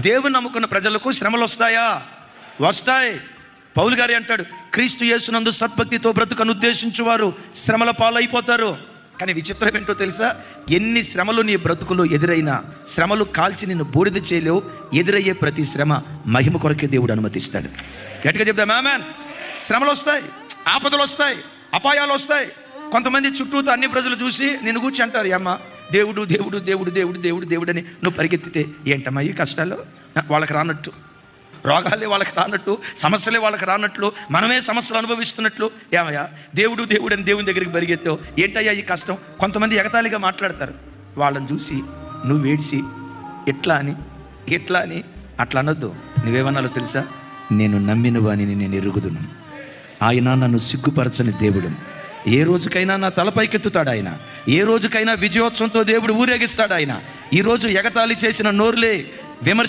దేవుని నమ్ముకున్న ప్రజలకు శ్రమలు వస్తాయా? వస్తాయి. పౌలు గారి అంటాడు, క్రీస్తు యేసునందు సద్భక్తితో బ్రతుకను ఉద్దేశించువారు శ్రమల పాలైపోతారు. కానీ విచిత్రం ఏంటో తెలుసా? ఎన్ని శ్రమలు నీ బ్రతుకులో ఎదురైనా, శ్రమలు కాల్చి నిన్ను బూడిద చేయలేవు. ఎదురయ్యే ప్రతి శ్రమ మహిమ కొరకే దేవుడు అనుమతిస్తాడు. గట్టిగా చెప్దాం ఆమేన్. శ్రమలు వస్తాయి, ఆపదలు వస్తాయి, అపాయాలు వస్తాయి. కొంతమంది చుట్టూతో అన్ని ప్రజలు చూసి నిన్ను కూర్చి అంటారు, అమ్మ దేవుడు దేవుడు దేవుడు దేవుడు దేవుడు దేవుడు అని నువ్వు పరిగెత్తితే ఏంటమ్మా ఈ కష్టాలు? వాళ్ళకి రానట్టు, రోగాలే వాళ్ళకి రానట్టు, సమస్యలే వాళ్ళకి రానట్లు, మనమే సమస్యలు అనుభవిస్తున్నట్లు. ఏమయ్యా దేవుడు దేవుడు అని దేవుని దగ్గరికి పరిగెత్తావు, ఏంటయ్యా ఈ కష్టం? కొంతమంది ఎగతాళిగా మాట్లాడతారు. వాళ్ళని చూసి నువ్వు ఏడ్చి ఎట్లా అని అట్లా అనొద్దు. నువ్వేమన్నాలో తెలుసా? నేను నమ్మిన వానిని నేను ఎరుగుదును, ఆయన నన్ను సిగ్గుపరచని దేవుడు. ఏ రోజుకైనా నా తలపైకెత్తుతాడు ఆయన. ఏ రోజుకైనా విజయోత్సవంతో దేవుడు ఊరేగిస్తాడు ఆయన. ఈరోజు ఎగతాళి చేసిన నోరులే, విమర్శ